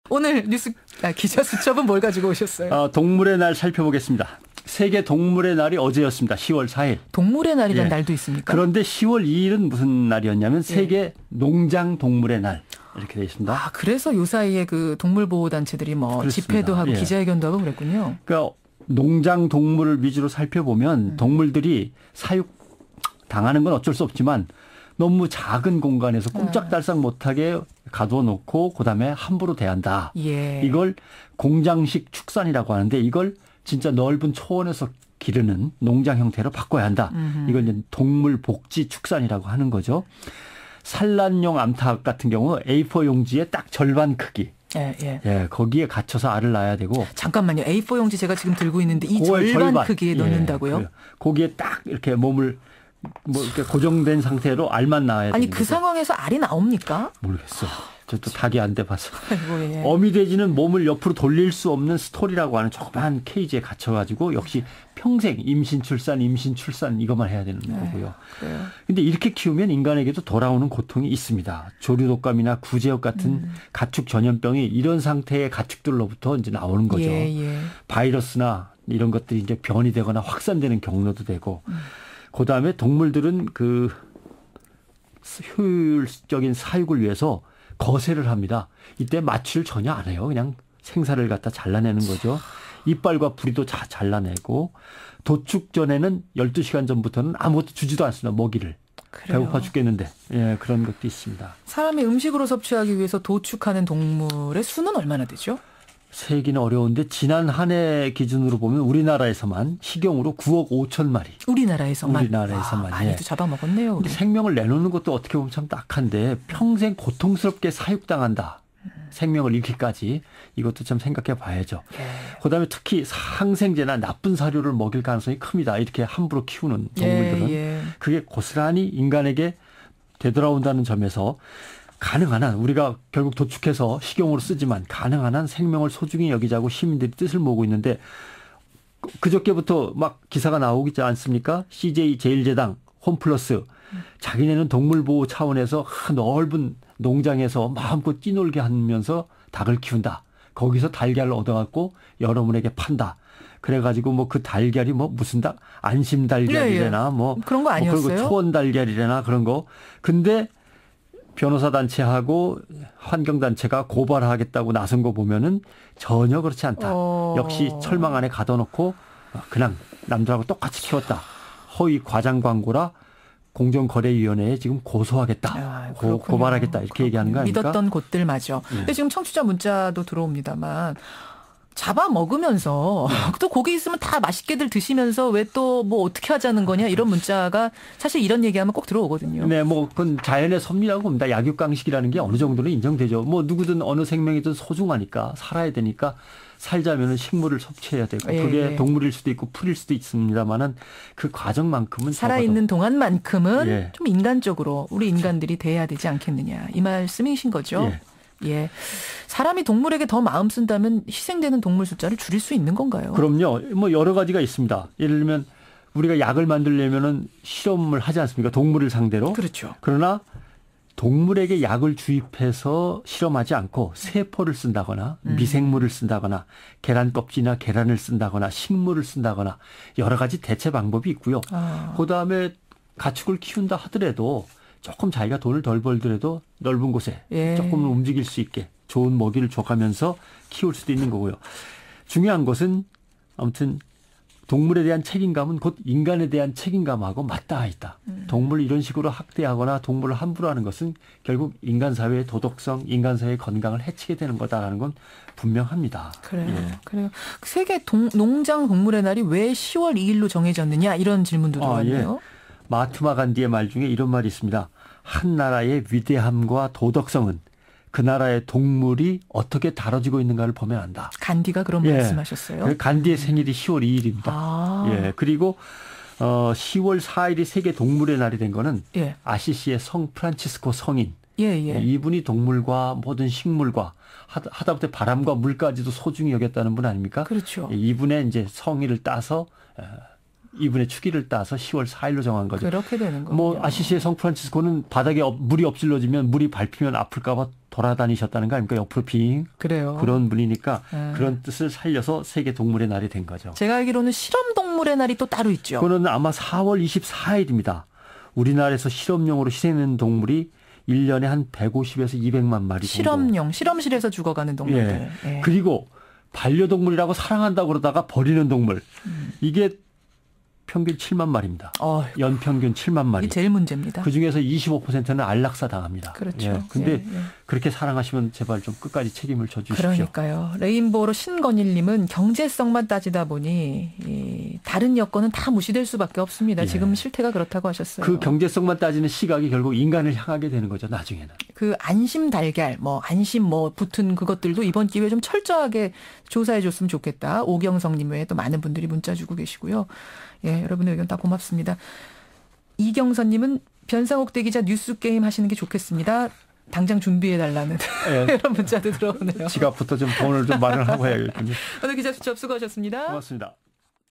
오늘 뉴스 기자 수첩은 뭘 가지고 오셨어요? 동물의 날 살펴보겠습니다. 세계 동물의 날이 어제였습니다. 10월 4일. 동물의 날이라는 날도 있습니까? 그런데 10월 2일은 무슨 날이었냐면 세계 농장 동물의 날 이렇게 되어 있습니다. 그래서 요 사이에 그 동물보호단체들이 집회도 하고 기자회견도 하고 그랬군요. 그러니까 농장 동물을 위주로 살펴보면 동물들이 사육 당하는 건 어쩔 수 없지만 너무 작은 공간에서 꼼짝달싹 못하게 가둬놓고 그다음에 함부로 대한다. 이걸 공장식 축산이라고 하는데 이걸 진짜 넓은 초원에서 기르는 농장 형태로 바꿔야 한다. 이걸 이제 동물 복지 축산이라고 하는 거죠. 산란용 암탉 같은 경우 A4 용지의 딱 절반 크기. 거기에 갇혀서 알을 낳아야 되고. 잠깐만요. A4 용지 제가 지금 들고 있는데 이 절반 크기에 넣는다고요? 거기에 딱 이렇게 몸을 이렇게 고정된 상태로 알만 낳아야 되는 그 상황에서 알이 나옵니까? 모르겠어. 저도 닭이 안 돼봐서. 아이고, 어미돼지는 몸을 옆으로 돌릴 수 없는 스토리라고 하는 조그만 케이지에 갇혀가지고 역시 평생 임신 출산 이것만 해야 되는 거고요. 그런데 이렇게 키우면 인간에게도 돌아오는 고통이 있습니다. 조류독감이나 구제역 같은 가축 전염병이 이런 상태의 가축들로부터 이제 나오는 거죠. 바이러스나 이런 것들이 이제 변이 되거나 확산되는 경로도 되고. 그다음에 동물들은 그 효율적인 사육을 위해서 거세를 합니다. 이때 마취를 전혀 안 해요. 그냥 생사를 갖다 잘라내는 거죠. 이빨과 부리도 다 잘라내고 도축 전에는 12시간 전부터는 아무것도 주지도 않습니다. 먹이를. 배고파 죽겠는데. 그런 것도 있습니다. 사람이 음식으로 섭취하기 위해서 도축하는 동물의 수는 얼마나 되죠? 세기는 어려운데 지난 한 해 기준으로 보면 우리나라에서만 식용으로 9억 5천 마리. 우리나라에서만. 많이도 잡아먹었네요. 근데 생명을 내놓는 것도 어떻게 보면 참 딱한데 평생 고통스럽게 사육당한다. 생명을 잃기까지. 이것도 좀 생각해 봐야죠. 그다음에 특히 항생제나 나쁜 사료를 먹일 가능성이 큽니다. 이렇게 함부로 키우는 동물들은. 그게 고스란히 인간에게 되돌아온다는 점에서 가능한 한 우리가 결국 도축해서 식용으로 쓰지만 가능한 한 생명을 소중히 여기자고 시민들이 뜻을 모으고 있는데 그저께부터 막 기사가 나오지 않습니까? CJ 제일제당 홈플러스 자기네는 동물보호 차원에서 넓은 농장에서 마음껏 뛰놀게 하면서 닭을 키운다. 거기서 달걀을 얻어갖고 여러분에게 판다. 그래가지고 그 달걀이 무슨 닭 안심 달걀이래나 그런 거 아니었어요? 그리고 초원 달걀이래나 그런 거. 근데 변호사 단체하고 환경 단체가 고발하겠다고 나선 거 보면은 전혀 그렇지 않다. 역시 철망 안에 가둬놓고 그냥 남들하고 똑같이 키웠다. 허위 과장 광고라 공정거래위원회에 지금 고소하겠다. 고발하겠다. 이렇게 얘기하는 거 아닙니까? 믿었던 곳들 맞아. 근데 지금 청취자 문자도 들어옵니다만 잡아먹으면서 또 고기 있으면 다 맛있게들 드시면서 왜 또 어떻게 하자는 거냐 이런 문자가 사실 이런 얘기하면 꼭 들어오거든요. 네, 그건 자연의 섭리라고 봅니다. 약육강식이라는 게 어느 정도는 인정되죠. 누구든 어느 생명이든 소중하니까 살아야 되니까 살자면은 식물을 섭취해야 되고 그게 동물일 수도 있고 풀일 수도 있습니다만은 그 과정만큼은 살아있는 동안만큼은 좀 인간적으로 우리 인간들이 대해야 되지 않겠느냐 이 말씀이신 거죠. 사람이 동물에게 더 마음 쓴다면 희생되는 동물 숫자를 줄일 수 있는 건가요? 그럼요. 여러 가지가 있습니다. 예를 들면 우리가 약을 만들려면은 실험을 하지 않습니까? 동물을 상대로. 그렇죠. 그러나 동물에게 약을 주입해서 실험하지 않고 세포를 쓴다거나 미생물을 쓴다거나 계란 껍질이나 계란을 쓴다거나 식물을 쓴다거나 여러 가지 대체 방법이 있고요. 그다음에 가축을 키운다 하더라도 조금 자기가 돈을 덜 벌더라도 넓은 곳에 조금 움직일 수 있게 좋은 먹이를 줘가면서 키울 수도 있는 거고요. 중요한 것은 아무튼 동물에 대한 책임감은 곧 인간에 대한 책임감하고 맞닿아 있다. 동물을 이런 식으로 학대하거나 동물을 함부로 하는 것은 결국 인간 사회의 도덕성, 인간 사회의 건강을 해치게 되는 거다라는 건 분명합니다. 그래요. 세계 농장 동물의 날이 왜 10월 2일로 정해졌느냐 이런 질문도 들어왔네요. 마하트마 간디의 말 중에 이런 말이 있습니다. 한 나라의 위대함과 도덕성은 그 나라의 동물이 어떻게 다뤄지고 있는가를 보면 안다. 간디가 그런 말씀하셨어요? 간디의 생일이 10월 2일입니다. 그리고 10월 4일이 세계 동물의 날이 된 거는 아시시의 성 프란치스코 성인. 이분이 동물과 모든 식물과 하다못해 바람과 물까지도 소중히 여겼다는 분 아닙니까? 그렇죠. 이분의 이제 성의를 따서 이분의 축일을 따서 10월 4일로 정한 거죠. 그렇게 되는 거예요. 뭐 아시시의 성프란치스코는 바닥에 물이 엎질러지면 물이 밟히면 아플까 봐 돌아다니셨다는 거 아닙니까? 옆으로 빙. 그래요. 그런 분이니까 그런 뜻을 살려서 세계 동물의 날이 된 거죠. 제가 알기로는 실험 동물의 날이 또 따로 있죠. 그거는 아마 4월 24일입니다. 우리나라에서 실험용으로 희생된 동물이 1년에 한 150에서 200만 마리 정도. 실험용, 실험실에서 죽어가는 동물들. 예. 예. 그리고 반려동물이라고 사랑한다고 그러다가 버리는 동물. 이게 평균 7만 마리입니다. 연평균 7만 마리. 이게 제일 문제입니다. 그중에서 25%는 안락사 당합니다. 그렇죠. 예. 근데 그렇게 사랑하시면 제발 좀 끝까지 책임을 져주십시오. 그러니까요. 레인보우로 신건일님은 경제성만 따지다 보니 다른 여건은 다 무시될 수밖에 없습니다. 지금 실태가 그렇다고 하셨어요. 그 경제성만 따지는 시각이 결국 인간을 향하게 되는 거죠. 나중에는. 그 안심 달걀, 안심 붙은 그것들도 이번 기회에 좀 철저하게 조사해 줬으면 좋겠다. 오경성님 외에 또 많은 분들이 문자 주고 계시고요. 예, 여러분의 의견 다 고맙습니다. 이경선님은 변상욱 대기자 뉴스게임 하시는 게 좋겠습니다. 당장 준비해달라는 이런 문자도 들어오네요. 지갑부터 좀 돈을 좀 마련하고 해야겠군요. 오늘 기자 수첩 수고하셨습니다. 고맙습니다.